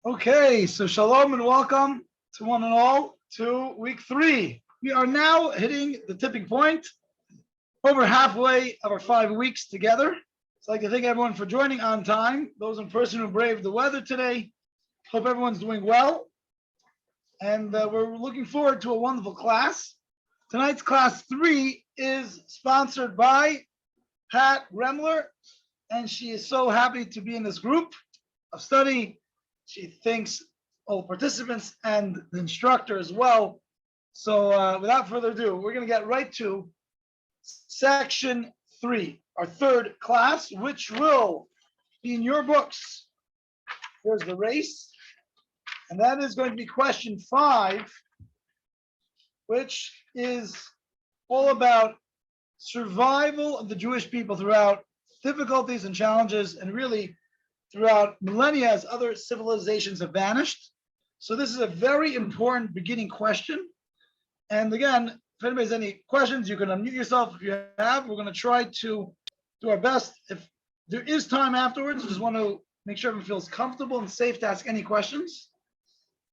Okay, so shalom and welcome to one and all to week 3. We are now hitting the tipping point, over halfway of our 5 weeks together. So I'd like to thank everyone for joining on time. Those in person who braved the weather today. Hope everyone's doing well. And we're looking forward to a wonderful class. Tonight's class 3 is sponsored by Pat Gremler, and she is so happy to be in this group of study. She thanks all participants and the instructor as well. So without further ado, we're going to get right to section 3, our third class, which will be in your books. Here's the race. And that is going to be question 5, which is all about survival of the Jewish people throughout difficulties and challenges, and really throughout millennia as other civilizations have vanished. So this is a very important beginning question. And again, if anybody has any questions, you can unmute yourself if you have. We're going to try to do our best. If there is time afterwards, we just want to make sure everyone feels comfortable and safe to ask any questions.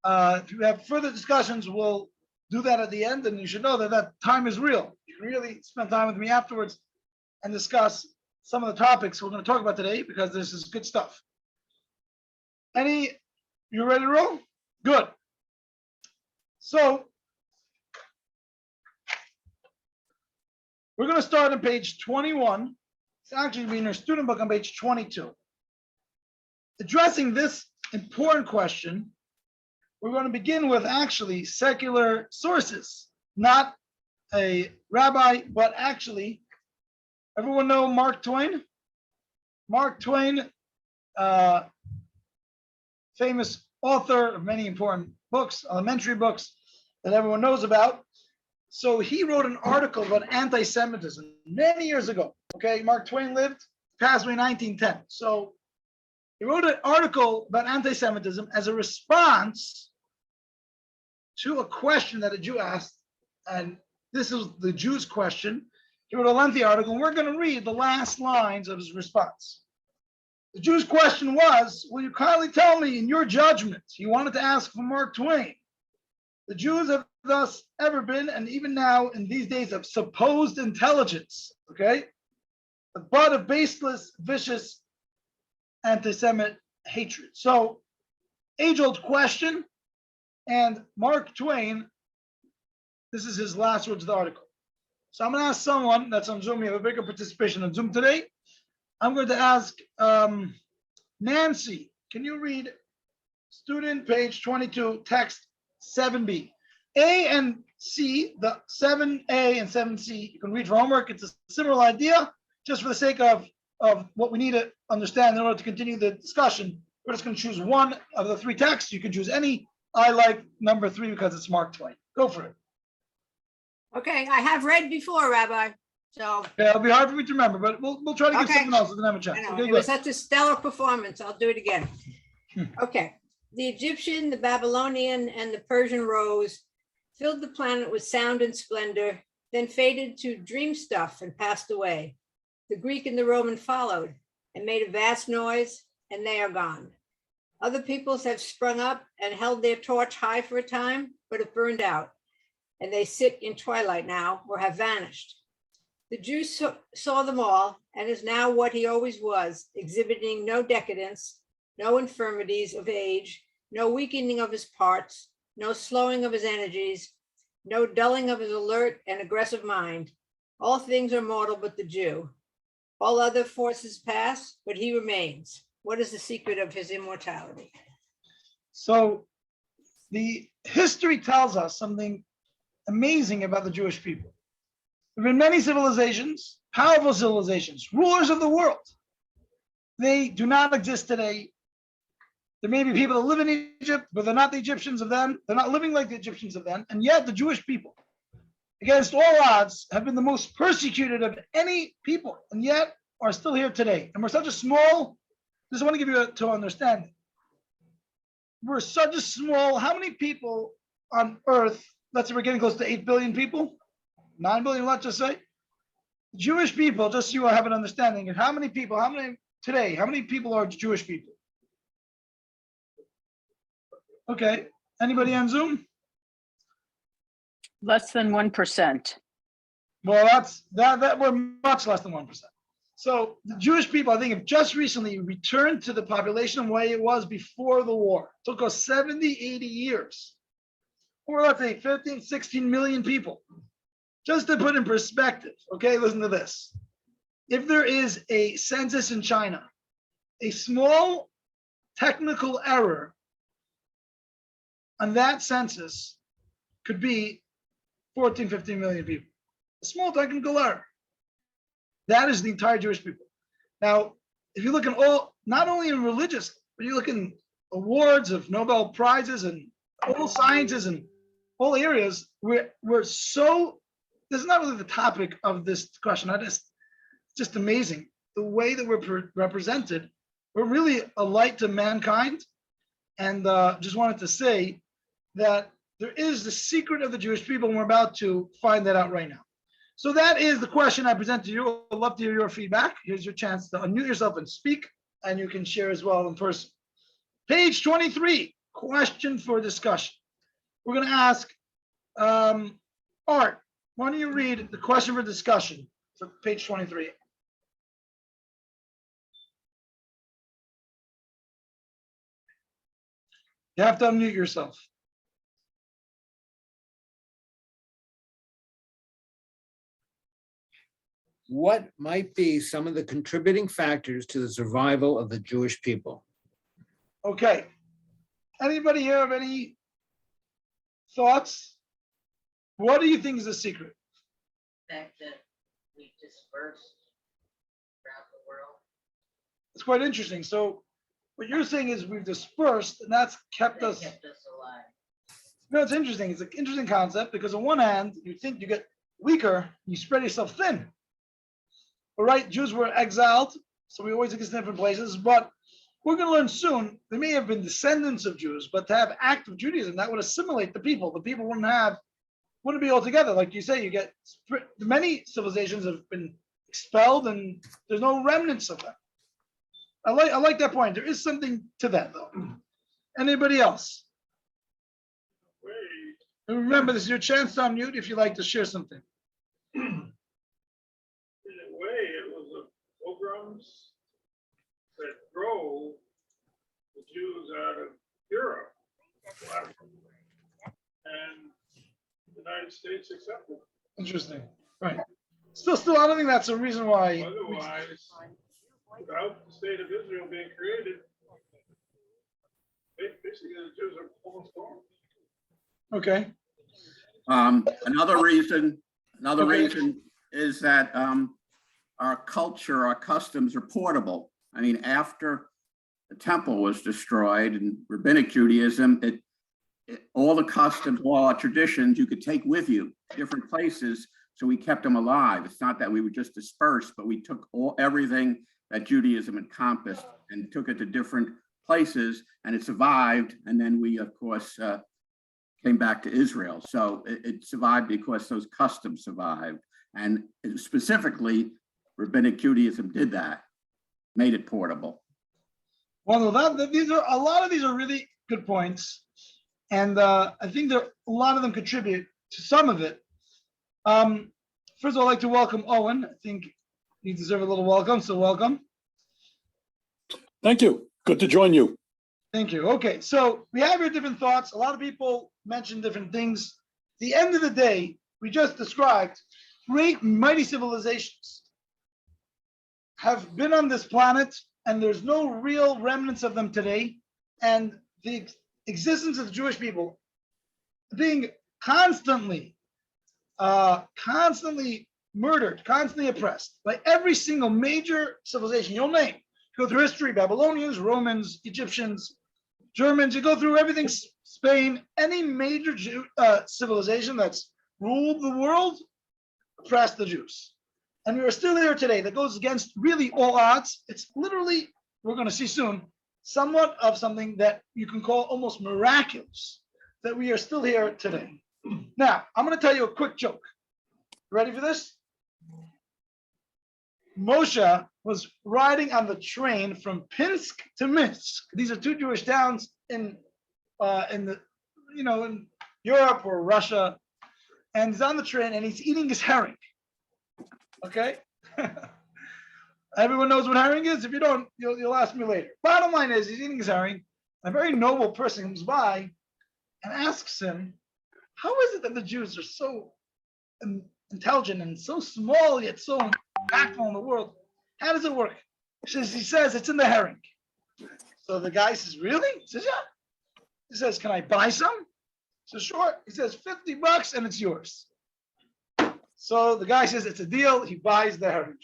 If you have further discussions, we'll do that at the end, and you should know that that time is real. You can really spend time with me afterwards and discuss some of the topics we're going to talk about today, because this is good stuff. You ready to roll? Good. So we're going to start on page 21. It's actually in your student book on page 22. Addressing this important question, we're going to begin with actually secular sources, not a rabbi, but actually, everyone know Mark Twain? Mark Twain, famous author of many important books, elementary books that everyone knows about. So he wrote an article about anti-Semitism many years ago. Okay, Mark Twain passed away in 1910. So he wrote an article about anti-Semitism as a response to a question that a Jew asked, and this is the Jew's question. He wrote a lengthy article, and we're going to read the last lines of his response. The Jew's question was, will you kindly tell me in your judgment, he wanted to ask for Mark Twain, the Jews have thus ever been, and even now in these days of supposed intelligence, okay, the butt of baseless, vicious, anti-Semite hatred. So, age-old question, and Mark Twain, this is his last words of the article. So I'm going to ask someone that's on Zoom. We have a bigger participation on Zoom today. I'm going to ask Nancy, can you read student page 22, text 7b? A and C, the 7a and 7c, you can read for homework. It's a similar idea, just for the sake of what we need to understand in order to continue the discussion. We're just going to choose one of the 3 texts. You can choose any. I like number 3 because it's Mark Twain. Go for it. Okay, I have read before, Rabbi. So yeah, it'll be hard for me to remember, but we'll try to give someone else a chance. Okay, it was such a stellar performance. I'll do it again. Okay. The Egyptian, the Babylonian, and the Persian rose, filled the planet with sound and splendor, then faded to dream stuff and passed away. The Greek and the Roman followed and made a vast noise, and they are gone. Other peoples have sprung up and held their torch high for a time, but have burned out, and they sit in twilight now or have vanished. The Jew saw them all and is now what he always was, exhibiting no decadence, no infirmities of age, no weakening of his parts, no slowing of his energies, no dulling of his alert and aggressive mind. All things are mortal but the Jew. All other forces pass, but he remains. What is the secret of his immortality? So the history tells us something amazing about the Jewish people. There have been many civilizations, powerful civilizations, rulers of the world. They do not exist today. There may be people that live in Egypt, but they're not the Egyptians of then. They're not living like the Egyptians of then. And yet the Jewish people, against all odds, have been the most persecuted of any people, and yet are still here today. And we're such a small, just want to give you to understand. We're such a small, how many people on earth, let's say we're getting close to 8 billion people, 9 billion, let's just say. Jewish people, just so you have an understanding of how many people are Jewish people? Okay, anybody on Zoom? Less than 1%. Well, that we're much less than 1%. So the Jewish people, I think, have just recently returned to the population the way it was before the war. It took us 70, 80 years. Or let's say 15, 16 million people. Just to put in perspective, okay, listen to this. If there is a census in China, a small technical error on that census could be 14, 15 million people. A small technical error. That is the entire Jewish people. Now, if you look at all, not only in religious, but you look in awards of Nobel Prizes and all sciences and all areas, we're so, this is not really the topic of this question. Just amazing. The way that we're represented, we're really a light to mankind. And just wanted to say that there is the secret of the Jewish people, and we're about to find that out right now. So that is the question I present to you. I'd love to hear your feedback. Here's your chance to unmute yourself and speak, and you can share as well in person. Page 23, question for discussion. We're going to ask Art, why don't you read the question for discussion for page 23? You have to unmute yourself. What might be some of the contributing factors to the survival of the Jewish people? Okay. Anybody here have any thoughts? What do you think is the secret? The fact that we dispersed around the world. It's quite interesting. So what you're saying is we've dispersed, and that's kept That us. kept us alive. No, it's interesting. It's an interesting concept because on one hand, you think you get weaker, you spread yourself thin. But right, Jews were exiled, so we always exist in different places. But we're going to learn soon, they may have been descendants of Jews, but to have active Judaism, that would assimilate the people. The people wouldn't be all together. Like you say, you get many civilizations have been expelled, and there's no remnants of them. I like that point. There is something to that, though. Anybody else? And remember, this is your chance to unmute if you'd like to share something. In a way, it was the pogroms that drove the Jews out of Europe. And the United States accepted. Interesting. Right. Still, I don't think that's a reason why. Otherwise, without the state of Israel being created, basically the Jews are almost gone. Okay. Another reason Okay. is that our culture, our customs are portable. I mean, after the temple was destroyed and rabbinic Judaism, all the customs, all our traditions, you could take with you different places. So we kept them alive. It's not that we were just dispersed, but we took everything that Judaism encompassed and took it to different places, and it survived. And then we, of course, came back to Israel. So it survived because those customs survived. And specifically, rabbinic Judaism did that, made it portable. Well, a lot of these are really good points, and I think a lot of them contribute to some of it. First of all, I'd like to welcome Owen. I think you deserve a little welcome, so welcome. Thank you. Good to join you. Thank you. Okay, so we have your different thoughts. A lot of people mention different things. At the end of the day, we just described great, mighty civilizations have been on this planet, and there's no real remnants of them today. And the existence of the Jewish people being constantly murdered, constantly oppressed by every single major civilization you'll name. Go through history, Babylonians, Romans, Egyptians, Germans, you go through everything, Spain, any major civilization that's ruled the world, oppressed the Jews. And we are still here today. That goes against really all odds. It's literally, we're going to see soon, somewhat of something that you can call almost miraculous, that we are still here today. Now, I'm going to tell you a quick joke. Ready for this? Moshe was riding on the train from Pinsk to Minsk. These are two Jewish towns in in the, in Europe or Russia, and he's on the train and he's eating his herring. Okay. Everyone knows what herring is. If you don't, you'll ask me later. Bottom line is, he's eating his herring. A very noble person comes by and asks him, "How is it that the Jews are so intelligent and so small yet so impactful in the world? How does it work?" He says, "It's in the herring." So the guy says, "Really?" He says, "Yeah." He says, "Can I buy some?" He says, "Sure." He says, $50 and it's yours. So the guy says, "It's a deal." He buys the herring.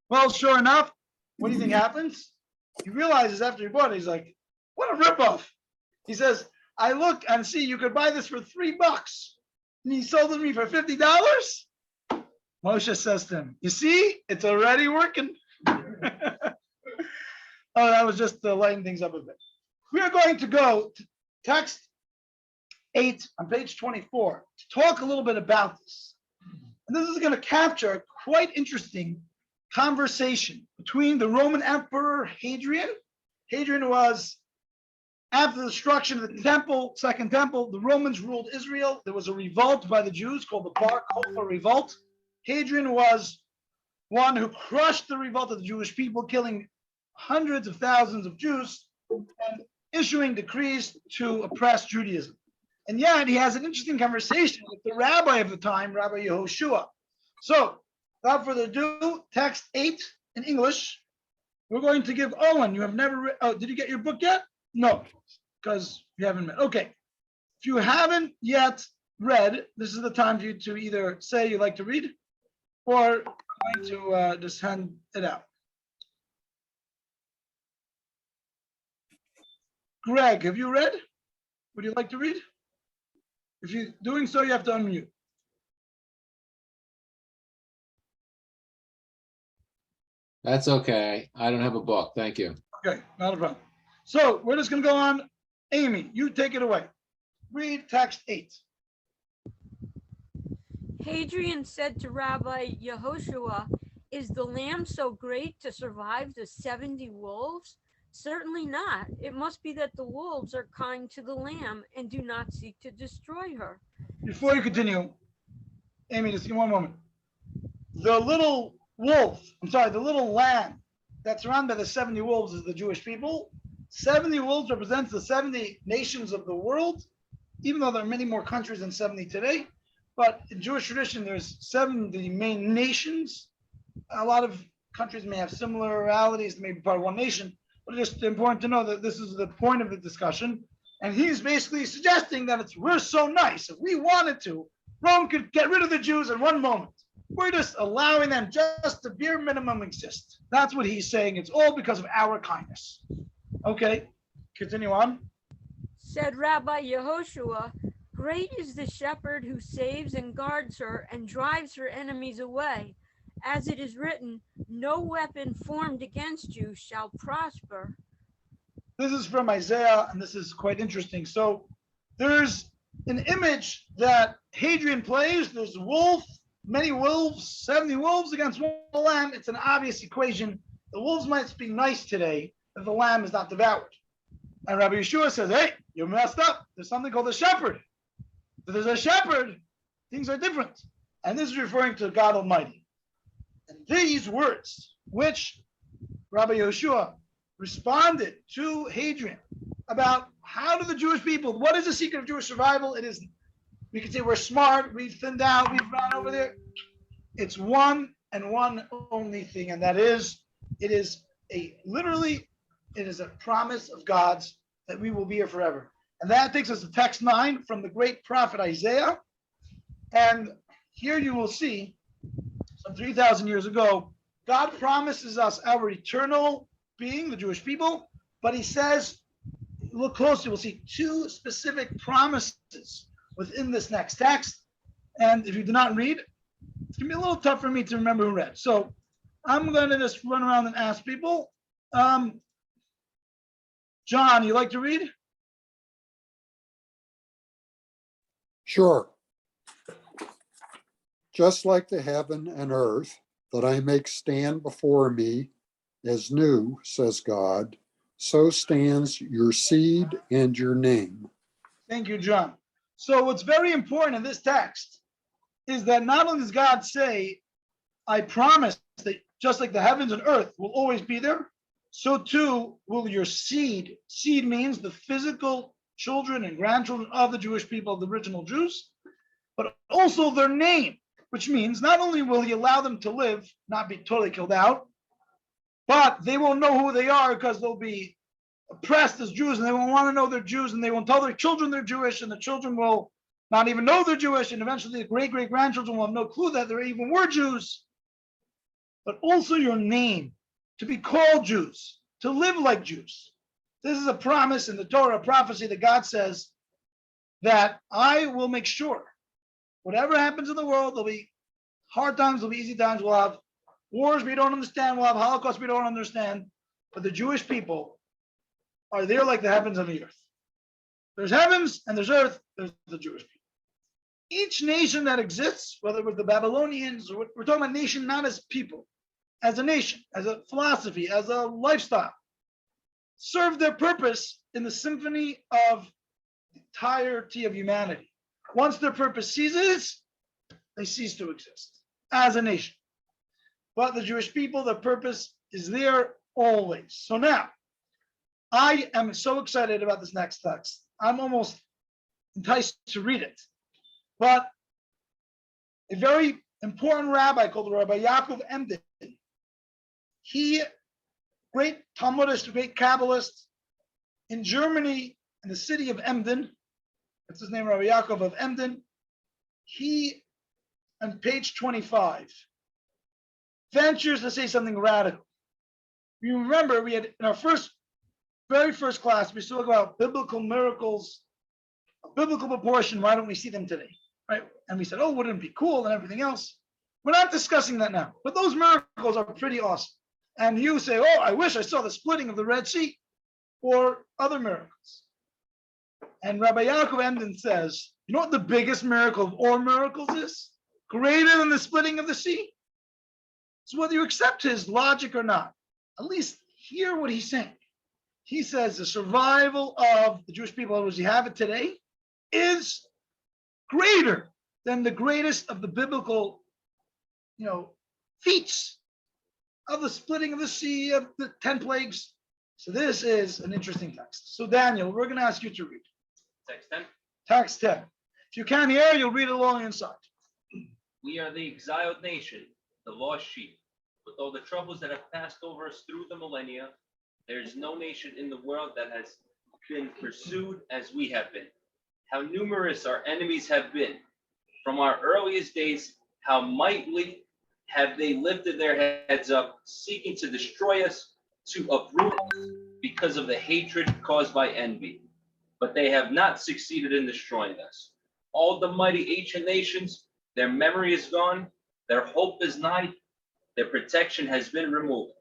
Well, sure enough, what do you think happens? He realizes after he bought it, he's like, "What a ripoff." He says, "I look and see you could buy this for $3 and he sold it to me for $50. Moshe says to him, "You see, it's already working." Oh, that was just to lighten things up a bit. We are going to go to text 8 on page 24 to talk a little bit about this. And this is going to capture a quite interesting conversation between the Roman Emperor Hadrian. Hadrian was, after the destruction of the temple, Second Temple, the Romans ruled Israel. There was a revolt by the Jews called the Bar Kokhba Revolt. Hadrian was one who crushed the revolt of the Jewish people, killing hundreds of thousands of Jews and issuing decrees to oppress Judaism. And yet he has an interesting conversation with the rabbi of the time, Rabbi Yehoshua. So, without further ado, text 8 in English. We're going to give Owen. You have never read. Oh, did you get your book yet? No, because you haven't read. Okay. If you haven't yet read, this is the time for you to either say you like to read or going to just hand it out. Greg, have you read? Would you like to read? If you're doing so, you have to unmute. That's okay. I don't have a book. Thank you. Okay, not a problem. So we're just going to go on. Amy, you take it away. Read text 8. Hadrian said to Rabbi Yehoshua, "Is the lamb so great to survive the 70 wolves? Certainly not. It must be that the wolves are kind to the lamb and do not seek to destroy her." Before you continue, Amy, just give me one moment. The little wolf, the little lamb that's surrounded by the 70 wolves is the Jewish people. 70 wolves represents the 70 nations of the world, even though there are many more countries than 70 today. But in Jewish tradition, there's 70 main nations. A lot of countries may have similarities, they may be part of one nation, but it's just important to know that this is the point of the discussion. And he's basically suggesting that we're so nice. If we wanted to, Rome could get rid of the Jews in one moment. We're just allowing them just the bare minimum exist. That's what he's saying. It's all because of our kindness. Okay, continue on. Said Rabbi Yehoshua, "Great is the shepherd who saves and guards her and drives her enemies away. As it is written, no weapon formed against you shall prosper." This is from Isaiah, and this is quite interesting. So there's an image that Hadrian plays. There's a wolf, many wolves, 70 wolves against one lamb. It's an obvious equation. The wolves might be nice today if the lamb is not devoured. And Rabbi Yeshua says, "Hey, you messed up. There's something called a shepherd. If there's a shepherd, things are different." And this is referring to God Almighty. And these words, which Rabbi Yeshua responded to Hadrian about how do the Jewish people, what is the secret of Jewish survival? It is, we can say we're smart, we've thinned out, we've run over there. It's one and one only thing, and that is, it is a promise of God's that we will be here forever. And that takes us to text 9 from the great prophet Isaiah. And here you will see, some 3,000 years ago, God promises us our eternal being, the Jewish people, but he says, look closely, we'll see 2 specific promises within this next text. And if you do not read, it's going to be a little tough for me to remember who read. So I'm going to just run around and ask people. John, you like to read? Sure. Just like the heaven and earth that I make stand before me as new, says God, so stands your seed and your name. Thank you, John. So what's very important in this text is that not only does God say, I promise that just like the heavens and earth will always be there, so too will your seed. Seed means the physical children and grandchildren of the Jewish people, of the original Jews, but also their name, which means not only will he allow them to live, not be totally killed out, but they won't know who they are because they'll be oppressed as Jews and they won't want to know they're Jews and they won't tell their children they're Jewish and the children will not even know they're Jewish and eventually the great-great-grandchildren will have no clue that there even were Jews. But also your name, to be called Jews, to live like Jews. This is a promise in the Torah, a prophecy that God says that I will make sure whatever happens in the world, there'll be hard times, there'll be easy times, we'll have wars we don't understand, we'll have Holocaust we don't understand, but the Jewish people are there like the heavens and the earth. There's heavens and there's earth, there's the Jewish people. Each nation that exists, whether it was the Babylonians, or we're talking about nation not as people, as a nation, as a philosophy, as a lifestyle, serve their purpose in the symphony of the entirety of humanity. Once their purpose ceases, they cease to exist as a nation. But the Jewish people, their purpose is there always. So now, I am so excited about this next text. I'm almost enticed to read it. But a very important rabbi called Rabbi Yaakov Emden, he, great Talmudist, great Kabbalist, in Germany, in the city of Emden, that's his name, Rabbi Yaakov of Emden, he, on page 25, ventures to say something radical. You remember we had, in our very first class, we spoke about biblical miracles, a biblical proportion, why don't we see them today, right? And we said, oh, wouldn't it be cool and everything else? We're not discussing that now, but those miracles are pretty awesome. And you say, oh, I wish I saw the splitting of the Red Sea or other miracles. And Rabbi Yaakov Emden says, you know what the biggest miracle of all miracles is? Greater than the splitting of the sea? So whether you accept his logic or not, at least hear what he's saying. He says the survival of the Jewish people as we have it today is greater than the greatest of the biblical, feats of the splitting of the sea, of the 10 plagues. So this is an interesting text. So Daniel, we're going to ask you to read. Text 10. Text 10. If you can't hear, you'll read along inside. We are the exiled nation, the lost sheep. With all the troubles that have passed over us through the millennia, there is no nation in the world that has been pursued as we have been. How numerous our enemies have been. From our earliest days, how mightily have they lifted their heads up, seeking to destroy us, to uproot us, because of the hatred caused by envy. But they have not succeeded in destroying us. All the mighty ancient nations, their memory is gone, their hope is nigh, their protection has been removed.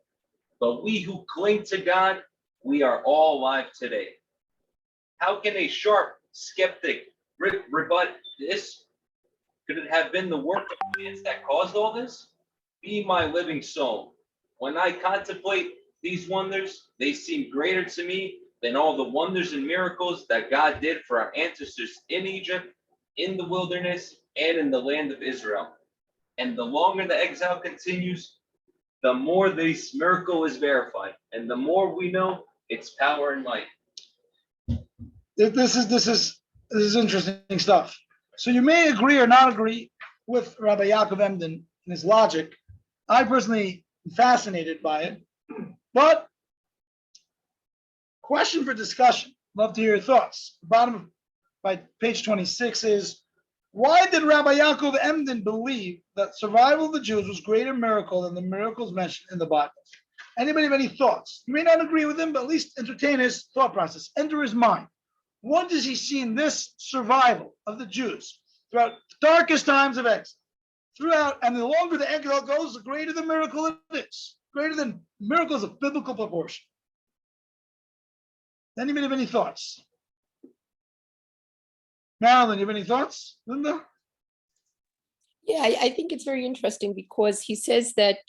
But we who cling to God, we are all alive today. How can a sharp skeptic rebut this? Could it have been the work of chance that caused all this? Be my living soul. When I contemplate these wonders, they seem greater to me than all the wonders and miracles that God did for our ancestors in Egypt, in the wilderness, and in the land of Israel. And the longer the exile continues, the more this miracle is verified, and the more we know its power and might. This is interesting stuff. So you may agree or not agree with Rabbi Yaakov Emden and his logic. I personally am fascinated by it, but question for discussion. Love to hear your thoughts. The bottom of by page 26 is, why did Rabbi Yaakov Emden believe that survival of the Jews was greater miracle than the miracles mentioned in the Bible? Anybody have any thoughts? You may not agree with him, but at least entertain his thought process, enter his mind. What does he see in this survival of the Jews throughout the darkest times of exile? Throughout, and the longer the exile goes, the greater the miracle it is, greater than miracles of biblical proportion. Anybody have any thoughts? Marilyn, you have any thoughts? Linda? Yeah, I think it's very interesting because he says that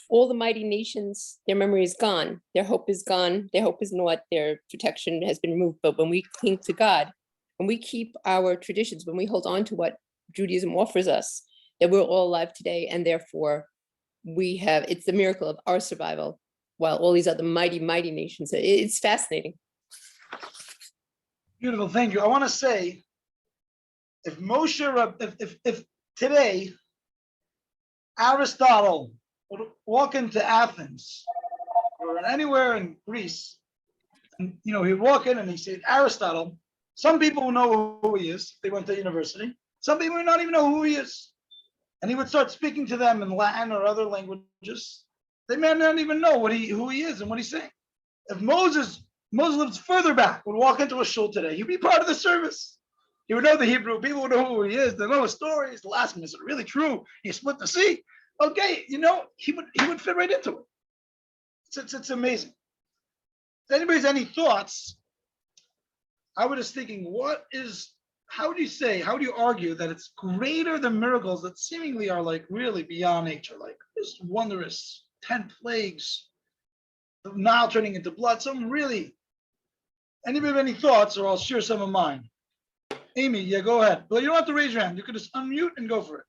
all the mighty nations, their memory is gone, their hope is gone, their hope is naught, their protection has been removed. But when we cling to God, when we keep our traditions, when we hold on to what Judaism offers us, that we're all alive today, and therefore it's the miracle of our survival, while all these other mighty, mighty nations, it's fascinating. Beautiful, thank you. I want to say, if if today Aristotle would walk into Athens or anywhere in Greece, and he'd walk in and he'd say, Aristotle, some people will know who he is. They went to university. Some people would not even know who he is. And he would start speaking to them in Latin or other languages. They may not even know who he is and what he's saying. If Moses lives further back, would walk into a shul today, he'd be part of the service. He would know the Hebrew. People would know who he is. They know his stories. They'll ask him, is it really true? He split the sea. Okay, he would fit right into it. It's amazing. If anybody's any thoughts, I was just thinking, how do you argue that it's greater than miracles that seemingly are like really beyond nature, like just wondrous 10 plagues, the Nile turning into blood, some really, anybody have any thoughts, or I'll share some of mine. Amy, yeah, go ahead. Well, you don't have to raise your hand. You can just unmute and go for it.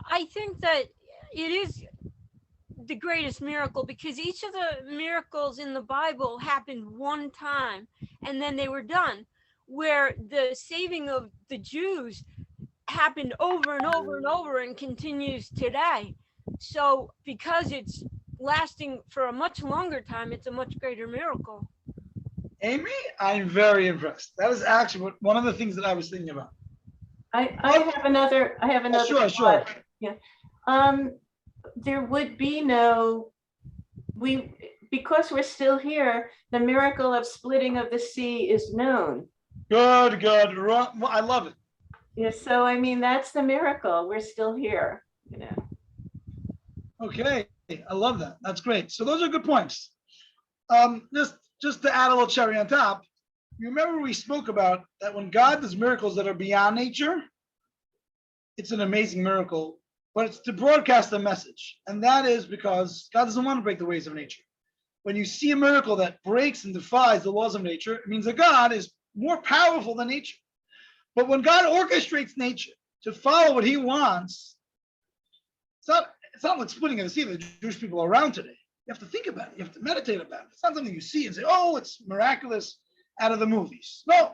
I think that it is the greatest miracle because each of the miracles in the Bible happened one time and then they were done, where the saving of the Jews happened over and over and over and continues today. So because it's lasting for a much longer time, it's a much greater miracle. Amy, I'm very impressed. That is actually one of the things that I was thinking about. I have another. Sure. thought. Yeah. There would be because we're still here, the miracle of splitting of the sea is known. Good. I love it. Yeah, so I mean, that's the miracle. We're still here, Okay, I love that. That's great. So those are good points. Just to add a little cherry on top, you remember we spoke about that when God does miracles that are beyond nature, it's an amazing miracle, but it's to broadcast a message. And that is because God doesn't want to break the ways of nature. When you see a miracle that breaks and defies the laws of nature, it means that God is more powerful than nature. But when God orchestrates nature to follow what he wants, it's not like splitting of the sea that the Jewish people are around today. You have to think about it. You have to meditate about it. It's not something you see and say, oh, it's miraculous out of the movies. No,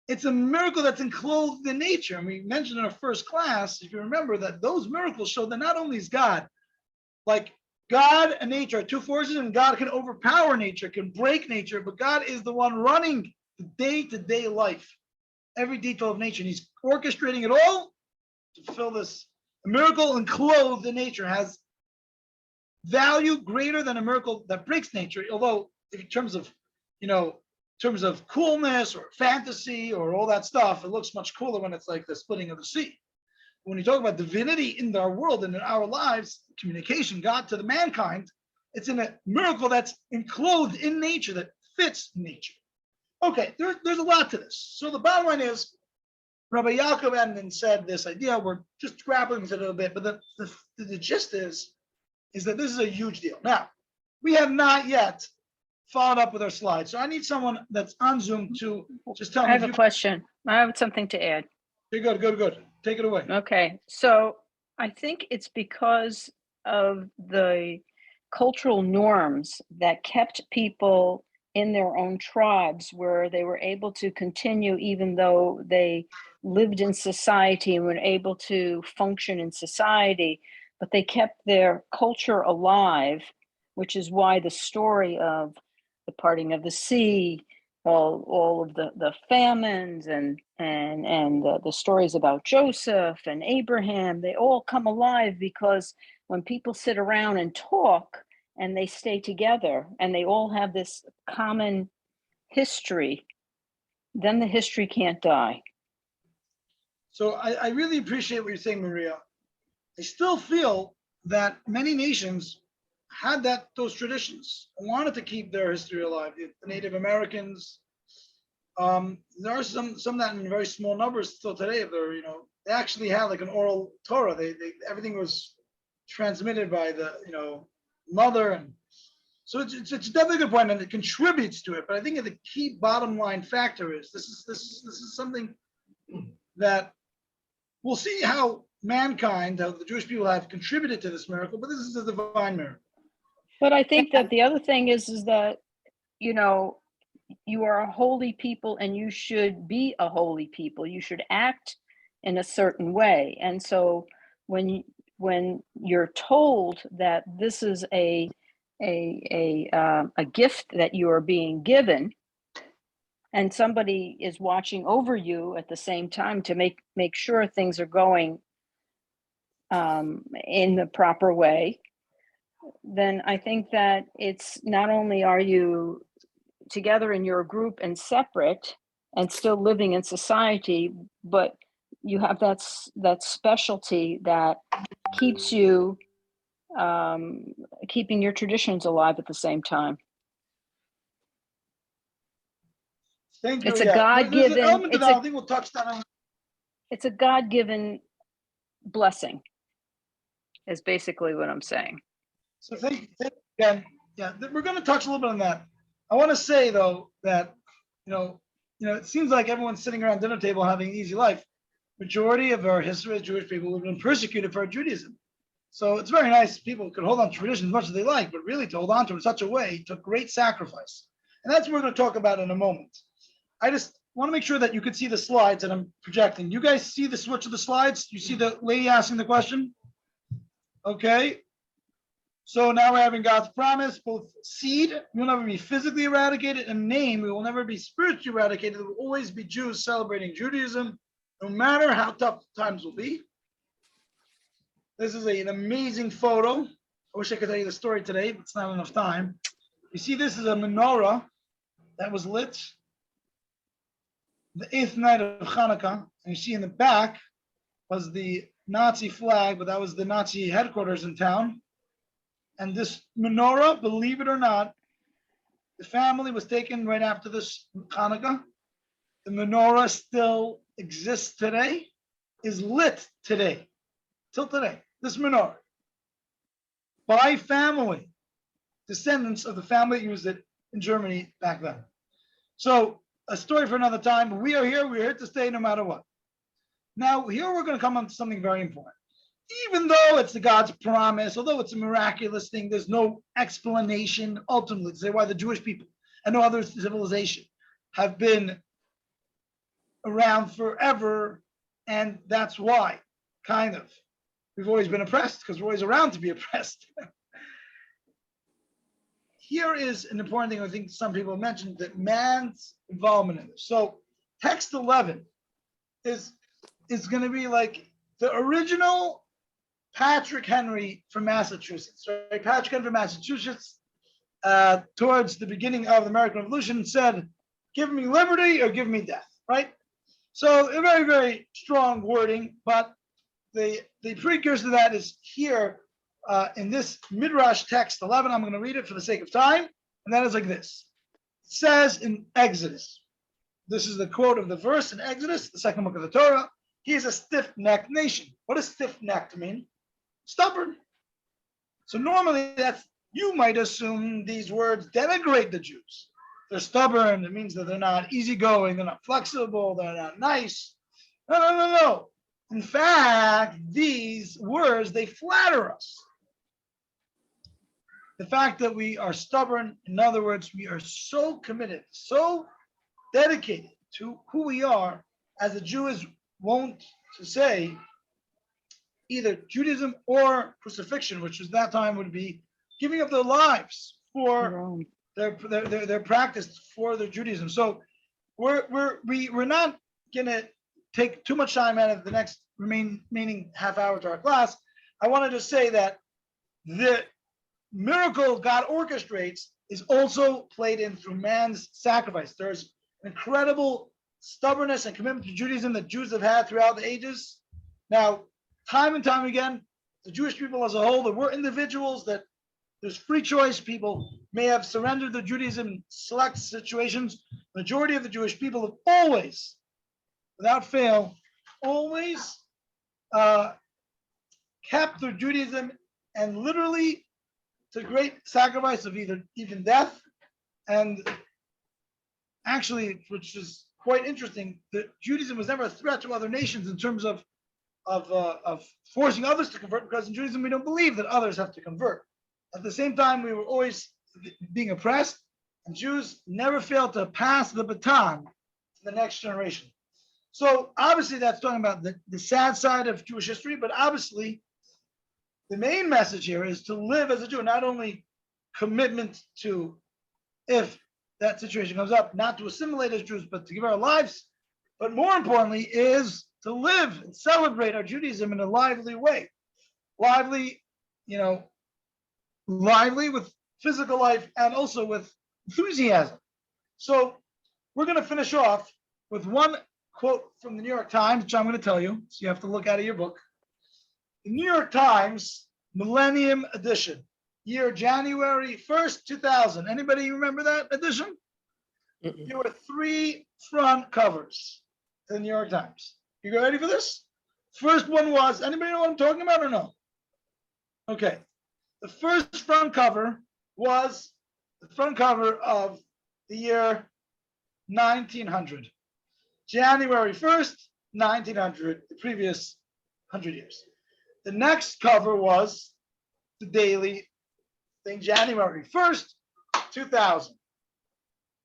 it's a miracle that's enclosed in nature. And we mentioned in our first class, if you remember, that those miracles show that not only is God, like God and nature are two forces, and God can overpower nature, can break nature, but God is the one running the day-to-day life, every detail of nature. And he's orchestrating it all to fulfill this. A miracle enclosed in nature has value greater than a miracle that breaks nature, although in terms of coolness or fantasy or all that stuff, it looks much cooler when it's like the splitting of the sea. When you talk about divinity in our world and in our lives, communication, God to the mankind, it's in a miracle that's enclosed in nature, that fits nature. Okay, there's a lot to this. So the bottom line is, Rabbi Yaakov Edman said this idea, we're just grappling with it a little bit, but the gist is that this is a huge deal. Now, we have not yet followed up with our slides, so I need someone that's on Zoom to just tell me. I have a question. I have something to add. Okay, good. Take it away. Okay, so I think it's because of the cultural norms that kept people in their own tribes, where they were able to continue even though they lived in society and were able to function in society, but they kept their culture alive, which is why the story of the parting of the sea, all of the famines and the stories about Joseph and Abraham, they all come alive because when people sit around and talk and they stay together and they all have this common history, then the history can't die. So I really appreciate what you're saying, Maria. I still feel that many nations had those traditions, wanted to keep their history alive. The Native Americans, there are some that in very small numbers still today. They actually had like an oral Torah. Everything was transmitted by the, mother. And so it's definitely a good point, and it contributes to it. But I think the key bottom line factor is this is something that we'll see how mankind, how the Jewish people have contributed to this miracle, but this is a divine miracle. But I think that the other thing is that, you are a holy people and you should be a holy people. You should act in a certain way. And so when you're told that this is a gift that you are being given, and somebody is watching over you at the same time to make sure things are going in the proper way, then I think that it's not only are you together in your group and separate and still living in society, but you have that specialty that keeps you keeping your traditions alive at the same time. Thank you. It's a Yeah. God-given. There's an element to that. I think we'll touch that on. It's a God-given blessing, is basically what I'm saying. So thank you again. Yeah, we're going to touch a little bit on that. I want to say though that it seems like everyone's sitting around dinner table having an easy life. Majority of our history as Jewish people have been persecuted for our Judaism. So it's very nice people could hold on to tradition as much as they like, but really to hold on to it in such a way took great sacrifice. And that's what we're going to talk about in a moment. I just want to make sure that you could see the slides that I'm projecting. You guys see the switch of the slides? You see the lady asking the question? Okay. So now we're having God's promise, both seed, we'll never be physically eradicated, and name, we will never be spiritually eradicated. There will always be Jews celebrating Judaism, no matter how tough times will be. This is an amazing photo. I wish I could tell you the story today, but it's not enough time. You see, this is a menorah that was lit the 8th night of Hanukkah. And you see in the back was the Nazi flag, but that was the Nazi headquarters in town. And this menorah, believe it or not, the family was taken right after this Hanukkah. The menorah still exists today, is lit today, till today. This menorah, by family, descendants of the family that used it in Germany back then. So a story for another time. We are here. We're here to stay no matter what. Now, here we're going to come on to something very important. Even though it's the God's promise, although it's a miraculous thing, there's no explanation ultimately to say why the Jewish people and no other civilization have been around forever. And that's why, kind of, we've always been oppressed because we're always around to be oppressed. Here is an important thing I think some people mentioned, that man's involvement in this. So text 11 is going to be like the original Patrick Henry from Massachusetts, right? Patrick Henry from Massachusetts, towards the beginning of the American Revolution, said, "Give me liberty or give me death," right? So a very, very strong wording, but the precursor to that is here in this Midrash text 11. I'm going to read it for the sake of time, and that is like this. It says in Exodus, this is the quote of the verse in Exodus, the second book of the Torah, "He is a stiff-necked nation." What does stiff-necked mean? Stubborn. So normally you might assume these words denigrate the Jews. They're stubborn. It means that they're not easygoing. They're not flexible. They're not nice. No. In fact, these words, they flatter us. The fact that we are stubborn, in other words, we are so committed, so dedicated to who we are, as the Jew is wont to say, either Judaism or crucifixion, which at that time would be giving up their lives for their practice for their Judaism. So we're not going to take too much time out of the next remaining half hour to our class. I wanted to say that the miracle God orchestrates is also played in through man's sacrifice. There's incredible stubbornness and commitment to Judaism that Jews have had throughout the ages. Now, time and time again, the Jewish people as a whole, there were individuals that there's free choice. People may have surrendered their Judaism in select situations. The majority of the Jewish people have always, without fail, always kept their Judaism and literally to great sacrifice of even death. And actually, which is quite interesting, that Judaism was never a threat to other nations in terms of forcing others to convert, because in Judaism we don't believe that others have to convert. At the same time, we were always being oppressed, and Jews never failed to pass the baton to the next generation. So obviously that's talking about the sad side of Jewish history, but obviously the main message here is to live as a Jew, not only commitment to, if that situation comes up, not to assimilate as Jews, but to give our lives, but more importantly is to live and celebrate our Judaism in a lively way. Lively, lively with physical life and also with enthusiasm. So we're going to finish off with one quote from the New York Times, which I'm going to tell you, so you have to look out of your book. The New York Times Millennium Edition, year January 1st, 2000. Anybody remember that edition? There were 3 front covers to the New York Times. You ready for this? First one was, anybody know what I'm talking about or no? Okay. The first front cover was the front cover of the year 1900. January 1st, 1900, the previous 100 years. The next cover was the daily thing, January 1st, 2000.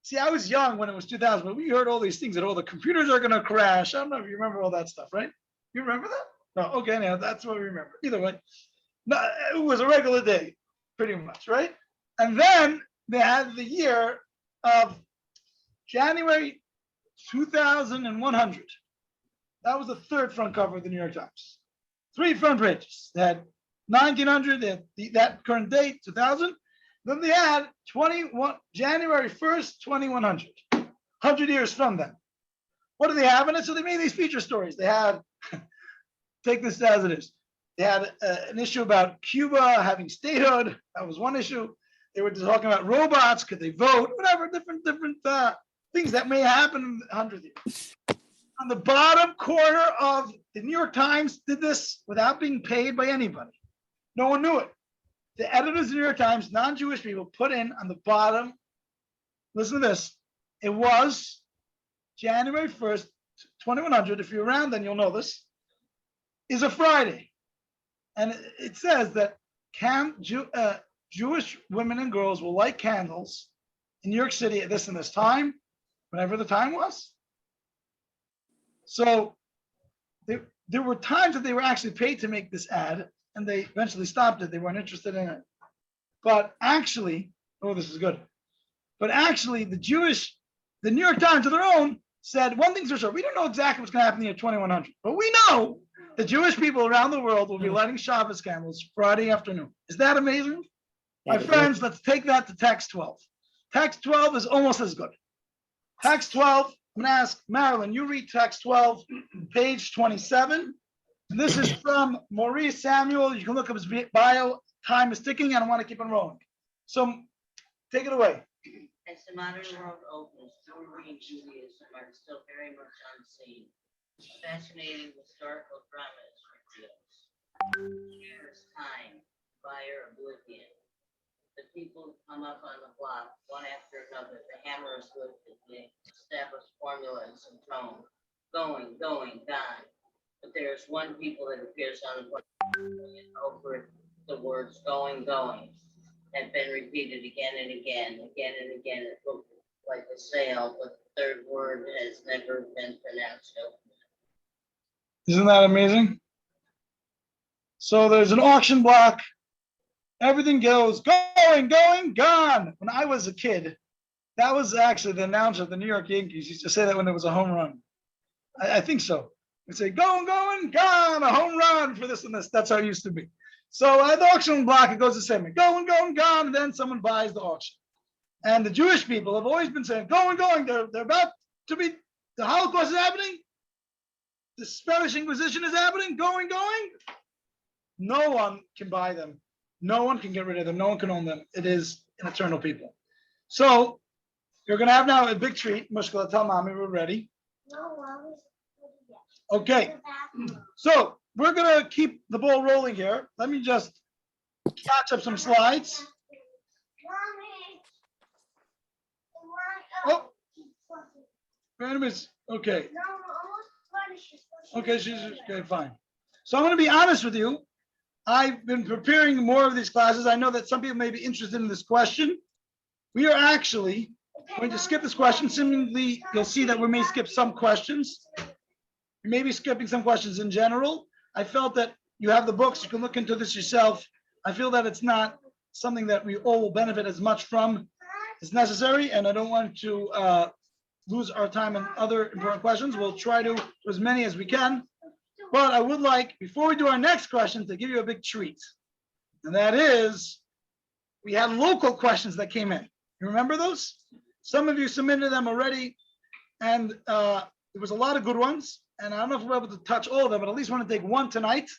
See, I was young when it was 2000, but we heard all these things that, the computers are going to crash. I don't know if you remember all that stuff, right? You remember that? No, okay, now that's what we remember. Either way, no, it was a regular day, pretty much, right? And then they had the year of January 2100. That was the third front cover of the New York Times. 3 front pages. They had 1900, they had that current date, 2000. Then they had January 1st, 2100. 100 years from then. What do they have in it? So they made these feature stories. They had, take this as it is. They had an issue about Cuba having statehood. That was one issue. They were talking about robots. Could they vote? Whatever, different things that may happen in 100 years. On the bottom corner of the New York Times did this without being paid by anybody. No one knew it. The editors of the New York Times, non-Jewish people, put in on the bottom, listen to this, it was January 1st, 2100. If you're around, then you'll know this, is a Friday. And it says that Jewish women and girls will light candles in New York City at this and this time, whenever the time was. So there were times that they were actually paid to make this ad, and they eventually stopped it. They weren't interested in it. But actually, this is good. But actually, the New York Times, of their own, said one thing's for sure: we don't know exactly what's going to happen in the year 2100, but we know the Jewish people around the world will be lighting Shabbos candles Friday afternoon. Is that amazing? My friends, let's take that to text 12. Text 12 is almost as good. Text 12, I'm going to ask Marilyn, you read text 12, page 27. And this is from Maurice Samuel. You can look up his bio. Time is ticking. I don't want to keep on rolling. So take it away. As the modern world opens, jewelry and Judaism are still very much unseen. Fascinating historical drama is revealed. Years time, fire, oblivion. The people come up on the block, one after another. The hammer is lifted. They establish formulas and tone. Going, gone. But there's one people that appears on the block over the words going, have been repeated again and again. It looked like a sale, but the third word has never been pronounced. Isn't that amazing? So there's an auction block. Everything goes going, gone. When I was a kid, that was actually the announcer of the New York Yankees used to say that when there was a home run. I think so. They'd say, going, gone, a home run for this and this. That's how it used to be. So at the auction block, it goes the same way. Going, gone, and then someone buys the auction. And the Jewish people have always been saying, going. They're about to be, the Holocaust is happening. The Spanish Inquisition is happening, going. No one can buy them. No one can get rid of them. No one can own them. It is an eternal people. So you're going to have now a big treat. Mushkala, tell mommy we're ready. Okay. So we're going to keep the ball rolling here. Let me just catch up some slides. Oh, random is, okay. Okay, she's, okay, fine. So I'm gonna be honest with you. I've been preparing more of these classes. I know that some people may be interested in this question. We are actually going to skip this question. Seemingly, you'll see that we may skip some questions. We may be skipping some questions in general. I felt that you have the books, you can look into this yourself. I feel that it's not something that we all will benefit as much from as necessary, and I don't want to lose our time on other important questions. We'll try to do as many as we can. But I would like, before we do our next question, to give you a big treat. And that is, we had local questions that came in. You remember those? Some of you submitted them already, and there was a lot of good ones. And I don't know if we're able to touch all of them, but at least want to take one tonight.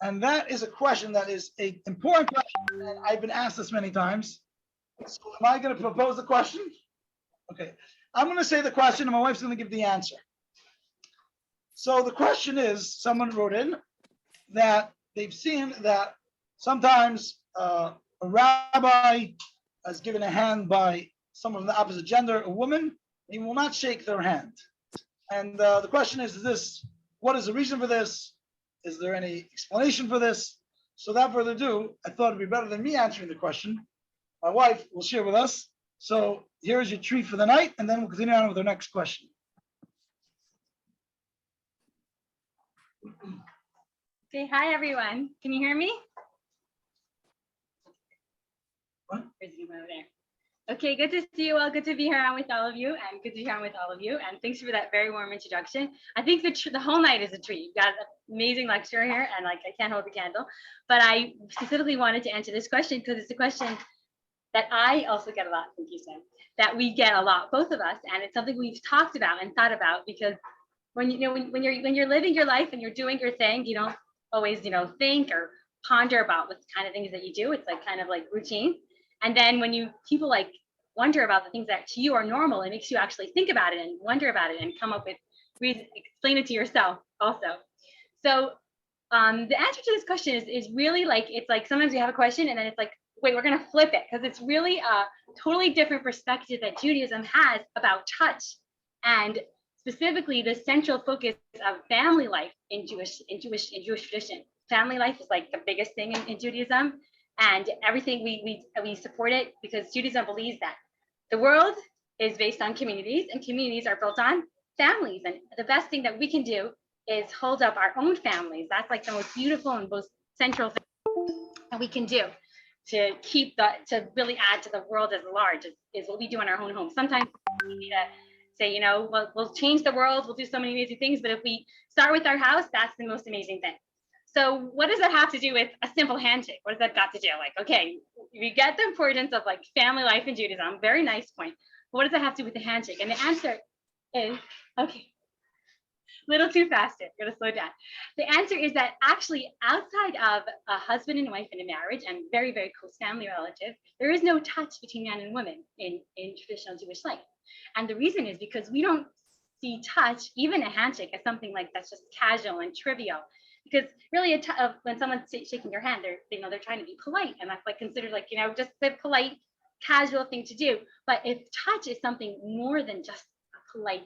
And that is a question that is an important question, and I've been asked this many times. So am I going to propose the question? Okay, I'm going to say the question, and my wife's going to give the answer. So the question is, someone wrote in that they've seen that sometimes a rabbi is given a hand by someone of the opposite gender, a woman, he will not shake their hand. And the question is this, what is the reason for this? Is there any explanation for this? So without further ado, I thought it'd be better than me answering the question. My wife will share with us. So here's your treat for the night, and then we'll continue on with our next question. Okay, hi everyone. Can you hear me? What? Where's the camera over there? Okay, good to see you all. Good to be here on with all of you, and good to be here on with all of you. And thanks for that very warm introduction. I think the whole night is a treat. You've got an amazing lecture here, and like I can't hold the candle. But I specifically wanted to answer this question because it's a question that I also get a lot. Thank you, Sam. That we get a lot, both of us, and it's something we've talked about and thought about because when when you're living your life and you're doing your thing, you don't always think or ponder about what kind of things that you do. It's like kind of like routine. And then when people like wonder about the things that to you are normal, it makes you actually think about it and wonder about it and come up with reason, explain it to yourself also. So the answer to this question is really like, it's like sometimes you have a question and then it's like, wait, we're gonna flip it because it's really a totally different perspective that Judaism has about touch, and specifically the central focus of family life in Jewish tradition. Family life is like the biggest thing in Judaism, and everything we support it because Judaism believes that the world is based on communities, and communities are built on families. And the best thing that we can do is hold up our own families. That's like the most beautiful and most central thing that we can do to to really add to the world as large is what we do in our own home. Sometimes we need to say, we'll change the world, we'll do so many amazing things, but if we start with our house, that's the most amazing thing. So what does that have to do with a simple handshake? What does that got to do? Like, okay, we get the importance of like family life in Judaism, very nice point. But what does that have to do with the handshake? And the answer is, okay, a little too fast here, gonna slow down. The answer is that actually outside of a husband and wife in a marriage and very, very close family relative, there is no touch between man and woman in traditional Jewish life. And the reason is because we don't see touch, even a handshake, as something like that's just casual and trivial. Because really, when someone's shaking your hand, they're trying to be polite, and that's like considered like just the polite, casual thing to do. But if touch is something more than just a polite,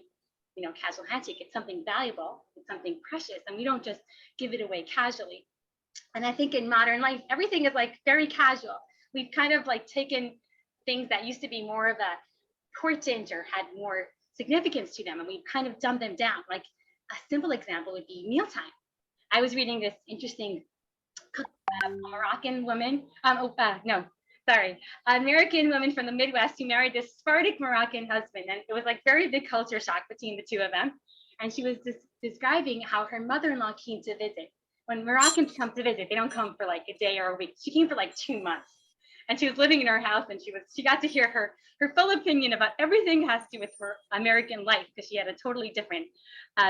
casual handshake, it's something valuable, it's something precious, and we don't just give it away casually. And I think in modern life, everything is like very casual. We've kind of like taken things that used to be more of a important or had more significance to them, and we've kind of dumbed them down. Like a simple example would be mealtime. I was reading this interesting Moroccan woman, American woman from the Midwest who married this Sephardic Moroccan husband. And it was like very big culture shock between the two of them. And she was describing how her mother-in-law came to visit. When Moroccans come to visit, they don't come for like a day or a week. She came for like 2 months. And she was living in her house, and she got to hear her full opinion about everything that has to do with her American life, because she had a totally different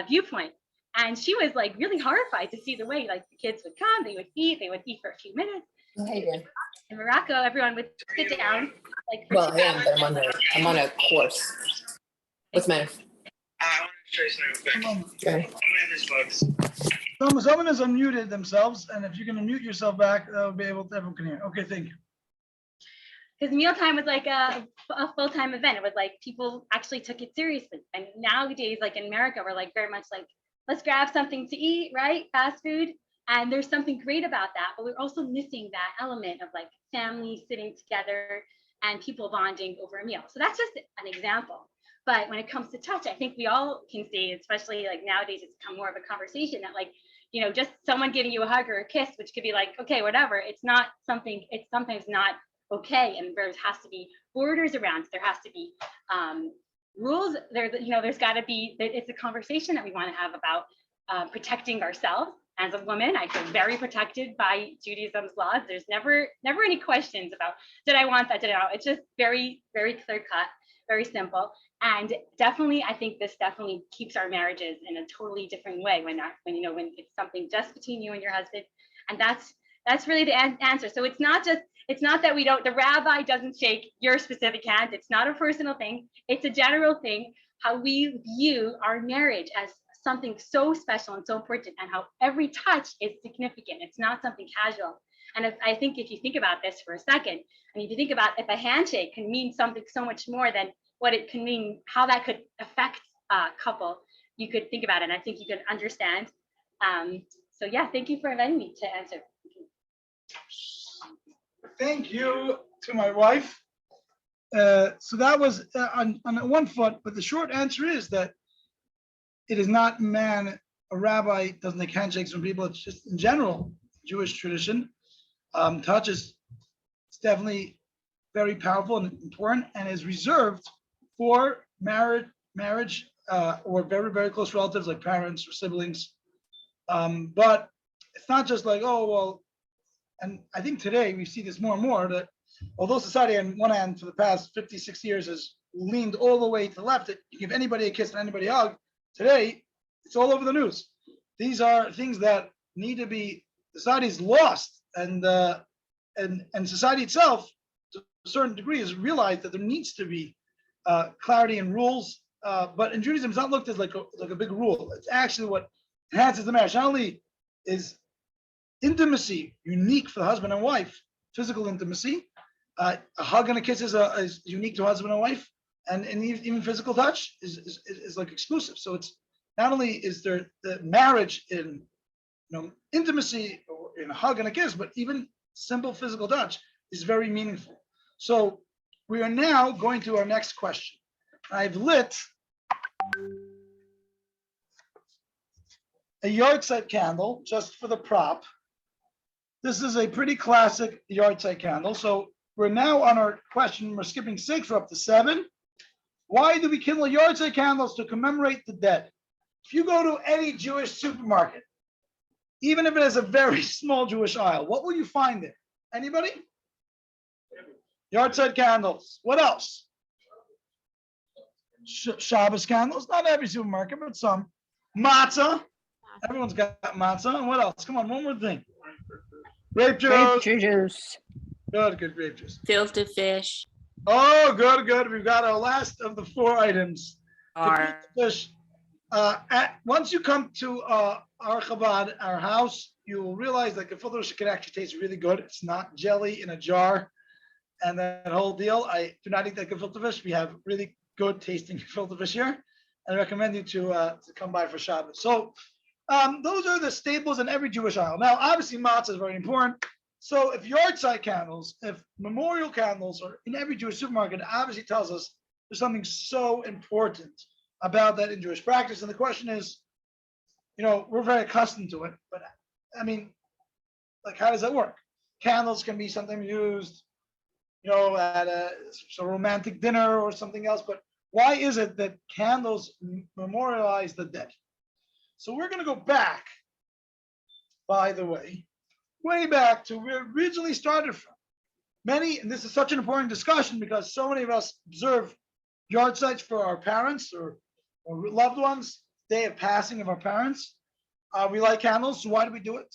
viewpoint. And she was like really horrified to see the way like the kids would come, they would eat for a few minutes. Hey there. In Morocco, everyone would sit down. Like Well, I am, but I'm on a course. What's the matter? I want to show you something real quick. Okay. I'm in this box. Someone has unmuted themselves, and if you can unmute yourself back, that would be able to, everyone can hear. Okay, thank you. Because mealtime was like a full-time event. It was like people actually took it seriously. And nowadays, like in America, we're like very much like, let's grab something to eat, right? Fast food. And there's something great about that, but we're also missing that element of like family sitting together and people bonding over a meal. So that's just an example. But when it comes to touch, I think we all can see, especially like nowadays, it's become more of a conversation that like, you know, just someone giving you a hug or a kiss, which could be like, okay, whatever. It's not something, it's sometimes not okay. And there has to be borders around, there has to be rules there, you know, there's gotta be, it's a conversation that we wanna have about protecting ourselves. As a woman, I feel very protected by Judaism's laws. There's never any questions about, did I want that, did I not? It's just very, very clear cut, very simple. And definitely, I think this definitely keeps our marriages in a totally different way when you know, when it's something just between you and your husband. And that's really the answer. So it's not that we don't, the rabbi doesn't shake your specific hand. It's not a personal thing. It's a general thing, how we view our marriage as something so special and so important, and how every touch is significant. It's not something casual. And I think if you think about this for a second, and if you think about if a handshake can mean something so much more than what it can mean, how that could affect a couple, you could think about it. And I think you could understand. So yeah, thank you for inviting me to answer. Thank you to my wife. So that was on one foot, but the short answer is that it is not a rabbi doesn't take handshakes from people. It's just in general, Jewish tradition. Touch is definitely very powerful and important, and is reserved for marriage or very, very close relatives like parents or siblings. But it's not just like, oh, well, and I think today we see this more and more, that although society on one hand for the past 50, 60 years has leaned all the way to the left, that you give anybody a kiss and anybody a hug, today it's all over the news. These are things that need to be, society's lost, and society itself, to a certain degree, has realized that there needs to be clarity and rules. But in Judaism, it's not looked at like a big rule. It's actually what enhances the marriage. Not only is intimacy unique for the husband and wife, physical intimacy, a hug and a kiss is unique to husband and wife, and even physical touch is like exclusive. So it's not only is there the marriage in intimacy or in a hug and a kiss, but even simple physical touch is very meaningful. So we are now going to our next question. I've lit a yahrzeit candle just for the prop. This is a pretty classic yahrzeit candle. So we're now on our question. We're skipping 6, we're up to 7. Why do we kindle yahrzeit candles? To commemorate the dead. If you go to any Jewish supermarket, even if it has a very small Jewish aisle, what will you find there? Anybody? Yahrzeit candles. What else? Shabbos candles. Not every supermarket, but some. Matzah. Everyone's got matzah. And what else? Come on, one more thing. Grape juice. Grape juice. Good grape juice. Filter fish. Oh, good. We've got our last of the 4 items. Fish. Once you come to our Chabad, our house, you will realize that gefilte fish can actually taste really good. It's not jelly in a jar and that whole deal. I do not eat that gefilte fish. We have really good tasting gefilte fish here. I recommend you to come by for Shabbos. So those are the staples in every Jewish aisle. Now, obviously, matzah is very important. So if yahrzeit candles, if memorial candles are in every Jewish supermarket, it obviously tells us there's something so important about that in Jewish practice. And the question is, we're very accustomed to it, but I mean, like, how does that work? Candles can be something used, at a romantic dinner or something else, but why is it that candles memorialize the dead? So we're going to go back, by the way, way back to where it originally started from. And this is such an important discussion because so many of us observe yahrzeits for our parents or loved ones, day of passing of our parents. We light candles, so why do we do it?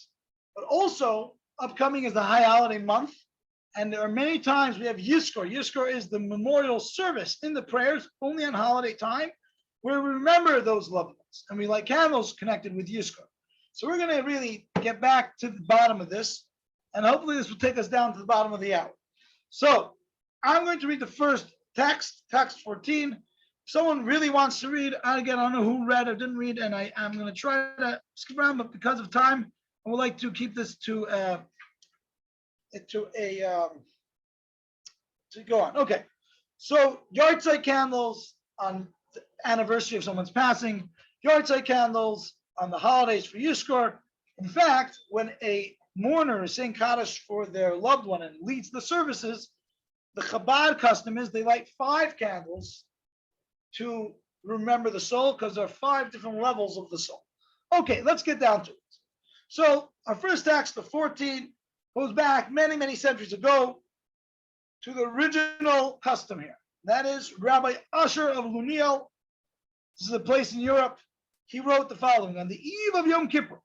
But also, upcoming is the high holiday month, and there are many times we have Yizkor. Yizkor is the memorial service in the prayers, only on holiday time, where we remember those loved ones, and we light candles connected with Yizkor. So we're going to really get back to the bottom of this, and hopefully this will take us down to the bottom of the hour. So I'm going to read the first text 14. If someone really wants to read, again, I don't know who read or didn't read, and I'm going to try to skip around, but because of time, I would like to keep this to go on. Okay. So yahrzeit candles on the anniversary of someone's passing, yahrzeit candles on the holidays for Yizkor. In fact, when a mourner is saying Kaddish for their loved one and leads the services, the Chabad custom is they light 5 candles to remember the soul, because there are 5 different levels of the soul. Okay, let's get down to it. So our first text, the 14, goes back many, many centuries ago to the original custom here. That is Rabbi Asher of Luniel. This is a place in Europe. He wrote the following: on the eve of Yom Kippur,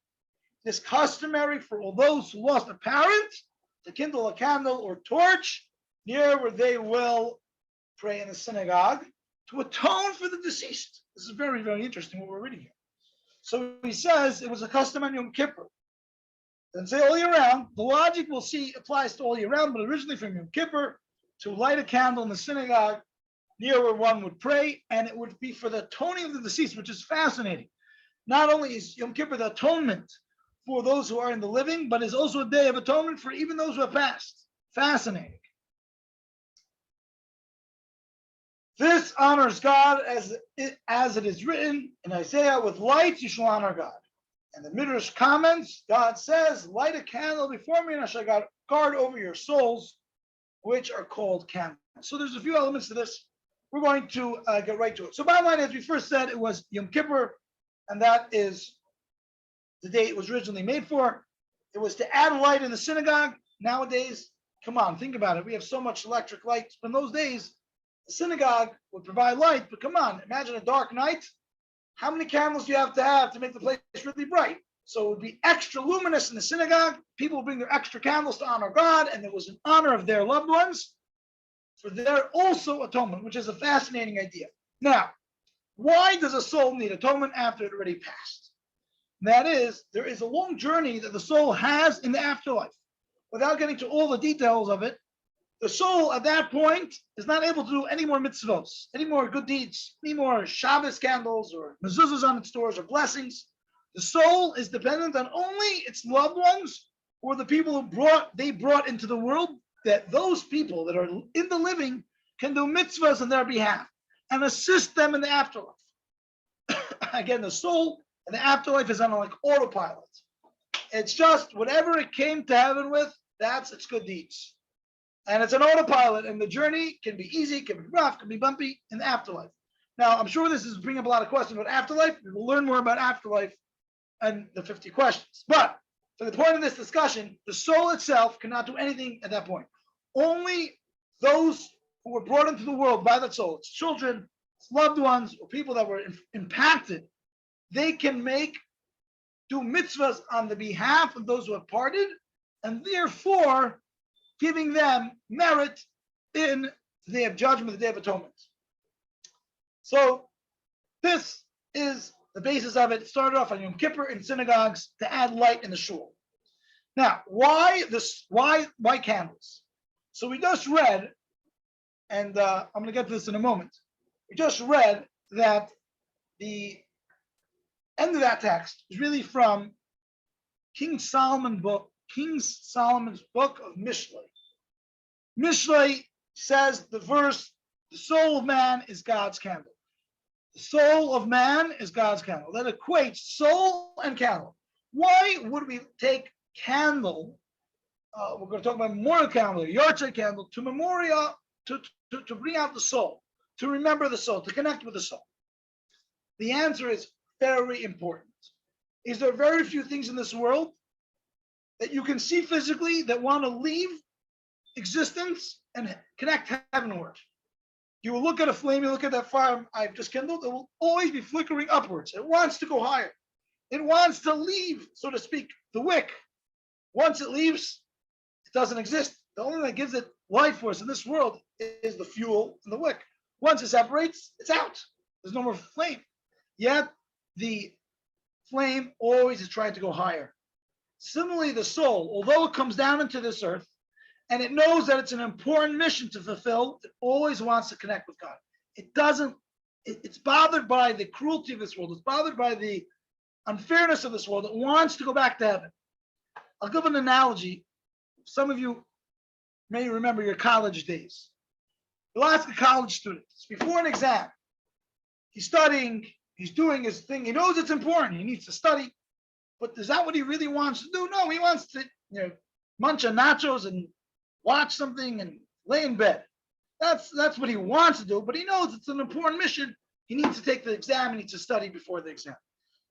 it is customary for all those who lost a parent to kindle a candle or torch near where they will pray in the synagogue to atone for the deceased. This is very, very interesting what we're reading here. So he says it was a custom on Yom Kippur. Doesn't say all year round. The logic we'll see applies to all year round, but originally from Yom Kippur to light a candle in the synagogue near where one would pray, and it would be for the atoning of the deceased, which is fascinating. Not only is Yom Kippur the atonement for those who are in the living, but is also a day of atonement for even those who have passed. Fascinating. This honors God as it is written in Isaiah, with light you shall honor God. And the Midrash comments, God says, light a candle before me and I shall guard over your souls, which are called candles. So there's a few elements to this. We're going to get right to it. So bottom line, as we first said, it was Yom Kippur, and that is the day it was originally made for. It was to add light in the synagogue. Nowadays, come on, think about it. We have so much electric light. In those days, the synagogue would provide light, but come on, imagine a dark night. How many candles do you have to make the place really bright? So it would be extra luminous in the synagogue. People would bring their extra candles to honor God, and there was an honor of their loved ones for their also atonement, which is a fascinating idea. Now, why does a soul need atonement after it already passed? That is, there is a long journey that the soul has in the afterlife. Without getting to all the details of it, the soul at that point is not able to do any more mitzvos, any more good deeds, any more Shabbos candles or mezuzahs on its doors or blessings. The soul is dependent on only its loved ones or the people who they brought into the world, that those people that are in the living can do mitzvahs on their behalf and assist them in the afterlife. Again, the soul in the afterlife is on like autopilot. It's just whatever it came to heaven with, that's its good deeds. And it's an autopilot, and the journey can be easy, can be rough, can be bumpy in the afterlife. Now, I'm sure this is bringing up a lot of questions about afterlife. We will learn more about afterlife and the 50 questions. But for the point of this discussion, the soul itself cannot do anything at that point. Only those who were brought into the world by that soul, its children, its loved ones, or people that were impacted, they can do mitzvahs on the behalf of those who have parted, and therefore giving them merit in the day of judgment, the day of atonement. So this is the basis of it. It started off on Yom Kippur in synagogues to add light in the shul. Now, why candles? So we just read, and I'm going to get to this in a moment. We just read that the end of that text is really from King Solomon's book of Mishlei. Mishlei says the verse, the soul of man is God's candle. The soul of man is God's candle. That equates soul and candle. Why would we take candle? We're going to talk about memorial candle, yahrzeit candle, to memorial, to bring out the soul, to remember the soul, to connect with the soul. The answer is very important. Is there very few things in this world that you can see physically that want to leave existence and connect heavenward? You will look at a flame, you look at that fire I've just kindled, it will always be flickering upwards. It wants to go higher. It wants to leave, so to speak, the wick. Once it leaves, it doesn't exist. The only thing that gives it life force in this world is the fuel and the wick. Once it separates, it's out. There's no more flame. Yet the flame always is trying to go higher. Similarly, the soul, although it comes down into this earth and it knows that it's an important mission to fulfill, it always wants to connect with God. It doesn't, it's bothered by the cruelty of this world. It's bothered by the unfairness of this world. It wants to go back to heaven. I'll give an analogy. Some of you may remember your college days. You'll ask a college student, it's before an exam. He's studying, he's doing his thing. He knows it's important. He needs to study. But is that what he really wants to do? No, he wants to, munch on nachos and watch something and lay in bed. That's what he wants to do, but he knows it's an important mission. He needs to take the exam, he needs to study before the exam.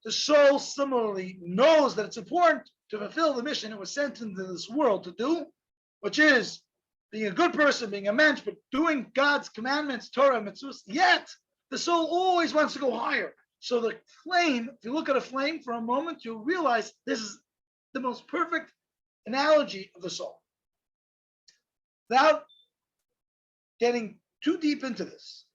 The soul similarly knows that it's important to fulfill the mission it was sent into this world to do, which is being a good person, being a mensch, but doing God's commandments, Torah, mitzvahs. Yet the soul always wants to go higher. So the flame, if you look at a flame for a moment, you'll realize this is the most perfect analogy of the soul. Without getting too deep into this,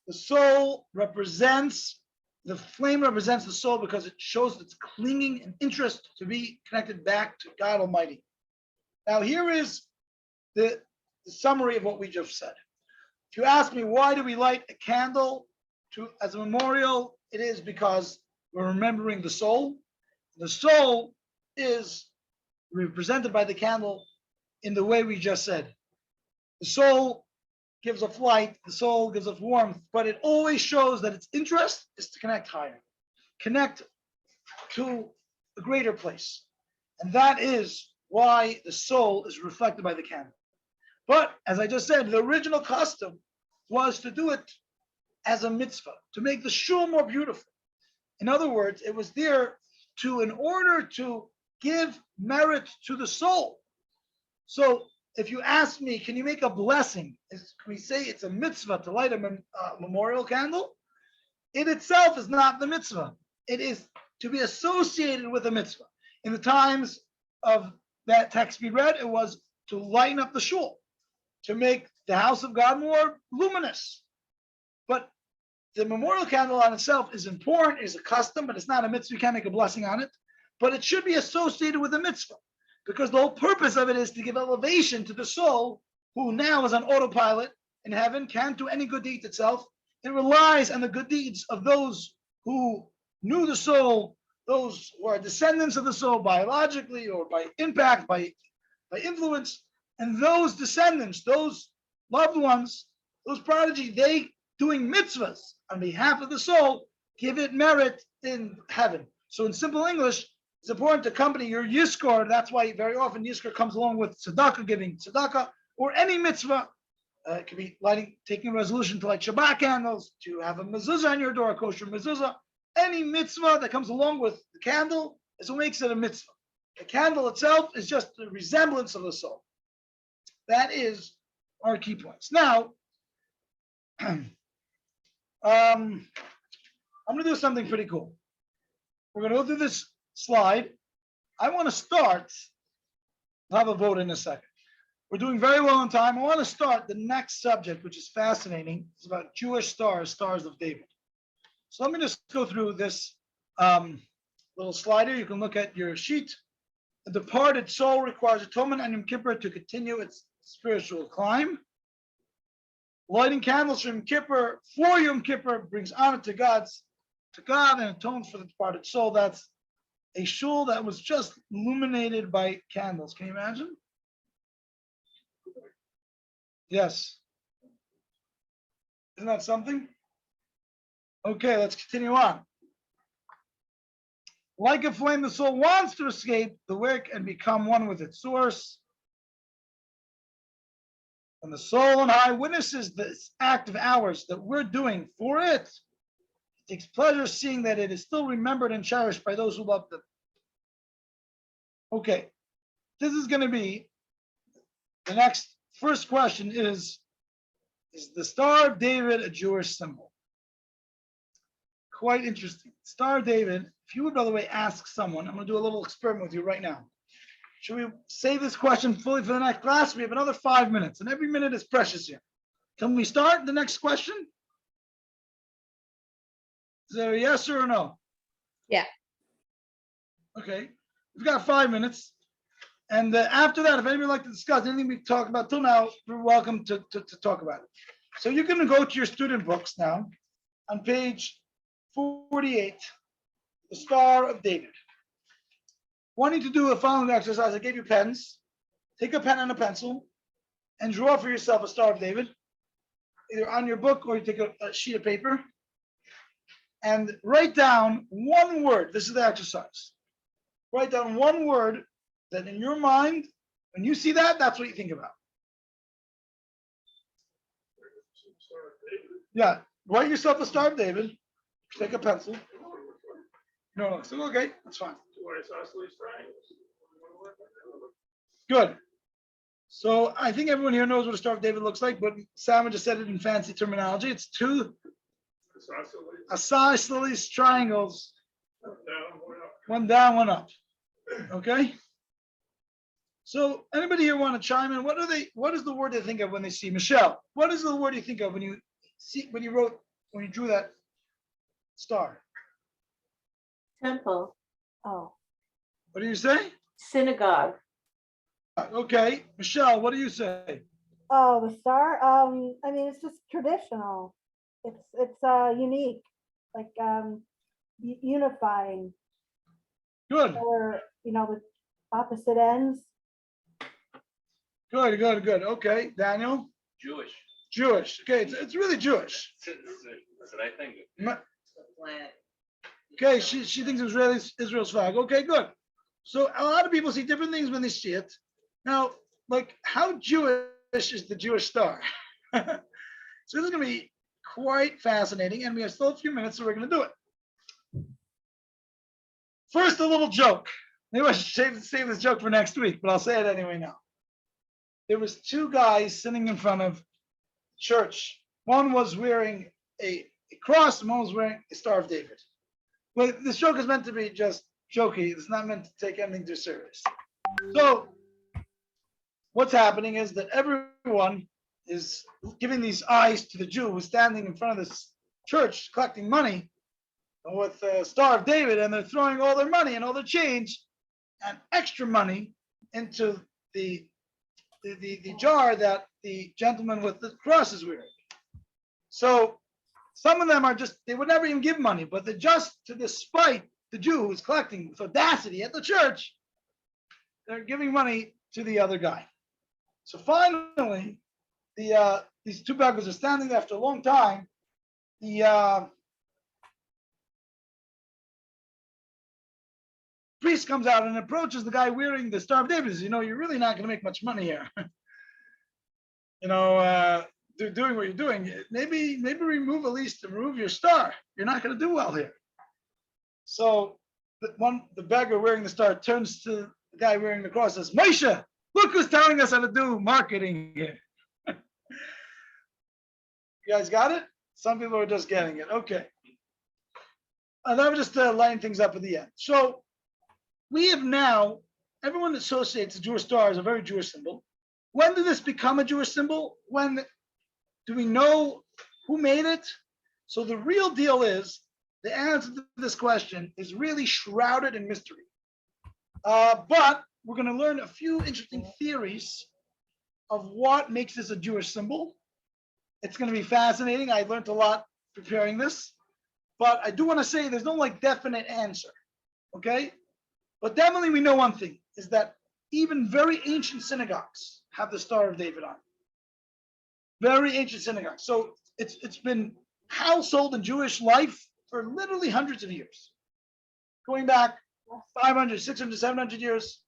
the soul represents, the flame represents the soul because it shows its clinging and interest to be connected back to God Almighty. Now here is the summary of what we just said. If you ask me, why do we light a candle as a memorial? It is because we're remembering the soul. The soul is represented by the candle in the way we just said. The soul gives off light, the soul gives off warmth, but it always shows that its interest is to connect higher, connect to a greater place. And that is why the soul is reflected by the candle. But as I just said, the original custom was to do it as a mitzvah, to make the shul more beautiful. In other words, it was there in order to give merit to the soul. So if you ask me, can you make a blessing? Can we say it's a mitzvah to light a memorial candle? It itself is not the mitzvah. It is to be associated with a mitzvah. In the times of that text we read, it was to lighten up the shul, to make the house of God more luminous. But the memorial candle on itself is important, is a custom, but it's not a mitzvah. You can't make a blessing on it. But it should be associated with a mitzvah, because the whole purpose of it is to give elevation to the soul, who now is on autopilot in heaven, can't do any good deeds itself. It relies on the good deeds of those who knew the soul, those who are descendants of the soul biologically or by impact, by influence. And those descendants, those loved ones, those prodigy, they doing mitzvahs on behalf of the soul, give it merit in heaven. So in simple English, it's important to accompany your Yizkor. That's why very often Yizkor comes along with tzedakah, giving tzedakah, or any mitzvah. It could be taking a resolution to light Shabbat candles, to have a mezuzah on your door, a kosher mezuzah. Any mitzvah that comes along with the candle is what makes it a mitzvah. The candle itself is just a resemblance of the soul. That is our key points. Now, I'm going to do something pretty cool. We're going to go through this slide. I want to start, I'll have a vote in a second. We're doing very well on time. I want to start the next subject, which is fascinating. It's about Jewish stars, stars of David. So let me just go through this little slider. You can look at your sheet. The departed soul requires atonement on Yom Kippur to continue its spiritual climb. Lighting candles from Yom Kippur for Yom Kippur brings honor to God and atones for the departed soul. That's a shul that was just illuminated by candles. Can you imagine? Yes. Isn't that something? Okay, let's continue on. Like a flame, the soul wants to escape the wick and become one with its source. And the soul on high witnesses this act of ours that we're doing for it. It takes pleasure seeing that it is still remembered and cherished by those who love them. Okay, this is going to be the next first question is the Star of David a Jewish symbol? Quite interesting. Star of David, if you would, by the way, ask someone, I'm going to do a little experiment with you right now. Should we save this question fully for the next class? We have another 5 minutes, and every minute is precious here. Can we start the next question? Is there a yes or a no? Yeah. Okay, we've got 5 minutes. And after that, if anybody would like to discuss anything we've talked about till now, you're welcome to talk about it. So you're going to go to your student books now on page 48, the Star of David. Wanting to do a following exercise, I gave you pens. Take a pen and a pencil and draw for yourself a Star of David, either on your book or you take a sheet of paper and write down one word. This is the exercise. Write down one word that in your mind, when you see that, that's what you think about. Yeah, write yourself a Star of David. Take a pencil. No, so okay, that's fine. Good. So I think everyone here knows what a Star of David looks like, but Simon just said it in fancy terminology. It's two isosceles triangles, one down, one up. Okay. So anybody here want to chime in? What is the word they think of when they see Michelle? What is the word you think of when you drew that star? Temple. Oh, What do you say? synagogue. Okay, Michelle, what do you say? Oh, the star. I mean, it's just traditional. It's unique, like unifying. Good. Or the opposite ends. Good. Okay, Daniel. Jewish. Jewish. Okay, it's really Jewish. That's what I think. Okay, she thinks Israel's flag. Okay, good. So a lot of people see different things when they see it. Now, like, how Jewish is the Jewish star? So this is going to be quite fascinating, and we have still a few minutes, so we're going to do it. First, a little joke. Maybe I should save this joke for next week, but I'll say it anyway now. There was two guys sitting in front of church. One was wearing a cross, and one was wearing a Star of David. But this joke is meant to be just jokey. It's not meant to take anything too serious. So what's happening is that everyone is giving these eyes to the Jew who's standing in front of this church collecting money with the Star of David, and they're throwing all their money and all their change and extra money into the jar that the gentleman with the cross is wearing. So some of them are just, they would never even give money, but they're just to despite the Jew who's collecting with audacity at the church, they're giving money to the other guy. So finally, these two beggars are standing there after a long time. The priest comes out and approaches the guy wearing the Star of David. Says, you're really not going to make much money here. Doing what you're doing. Maybe remove your star. You're not going to do well here. So the beggar wearing the star turns to the guy wearing the cross and says, Moshe, look who's telling us how to do marketing here. You guys got it? Some people are just getting it. Okay. And that was just lighting things up at the end. So we have now, everyone associates the Jewish star as a very Jewish symbol. When did this become a Jewish symbol? When do we know who made it? So the real deal is, the answer to this question is really shrouded in mystery. But we're going to learn a few interesting theories of what makes this a Jewish symbol. It's going to be fascinating. I learned a lot preparing this, but I do want to say there's no definite answer. Okay. But definitely we know one thing is that even very ancient synagogues have the Star of David on. Very ancient synagogues. So it's been household in Jewish life for literally hundreds of years, going back 500, 600, 700 years.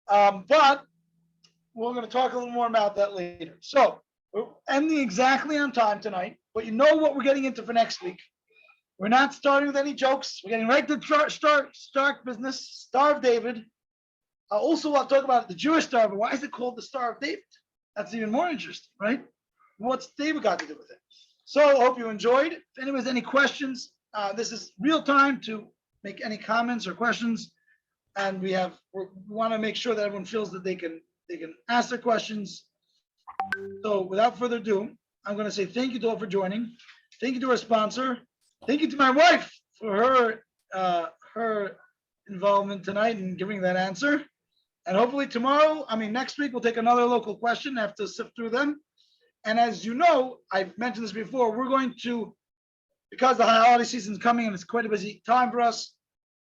But we're going to talk a little more about that later. So we're ending exactly on time tonight, but you know what we're getting into for next week. We're not starting with any jokes. We're getting right to start business, Star of David. Also, I'll talk about the Jewish star, but why is it called the Star of David? That's even more interesting, right? What's David got to do with it? So I hope you enjoyed. If anyone has any questions, this is real time to make any comments or questions. And we want to make sure that everyone feels that they can ask their questions. So without further ado, I'm going to say thank you to all for joining. Thank you to our sponsor, Thank you to my wife for her involvement tonight in giving that answer. And hopefully tomorrow, next week, we'll take another local question, have to sift through them. And as you know, I've mentioned this before, we're going to, because the holiday season is coming and it's quite a busy time for us,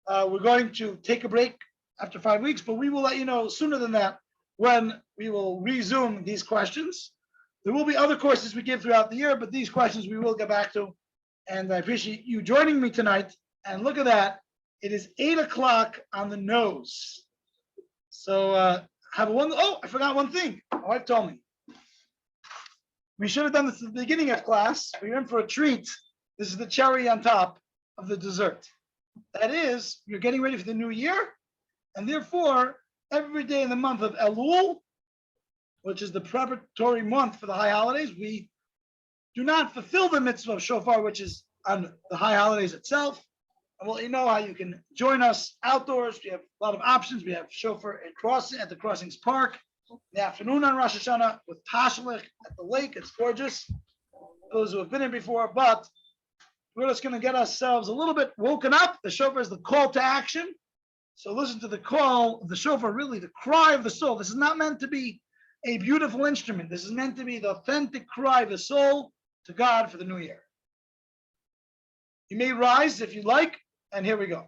we're going to take a break after 5 weeks, but we will let you know sooner than that when we will resume these questions. There will be other courses we give throughout the year, but these questions we will get back to. And I appreciate you joining me tonight. And look at that, it is 8 o'clock on the nose. So have a wonderful, oh, I forgot one thing. My wife told me. We should have done this at the beginning of class. We're in for a treat. This is the cherry on top of the dessert. That is, you're getting ready for the new year. And therefore, every day in the month of Elul, which is the preparatory month for the high holidays, we do not fulfill the mitzvah of shofar, which is on the high holidays itself. And we'll let you know how you can join us outdoors. We have a lot of options. We have shofar at the Crossings Park in the afternoon on Rosh Hashanah with Tashlich at the lake. It's gorgeous. Those who have been here before, but we're just going to get ourselves a little bit woken up. The shofar is the call to action. So listen to the call of the shofar, really the cry of the soul. This is not meant to be a beautiful instrument. This is meant to be the authentic cry of the soul to God for the new year. You may rise if you like, and here we go.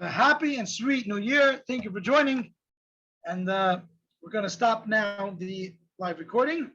A happy and sweet new year. Thank you for joining. And we're going to stop now the live recording.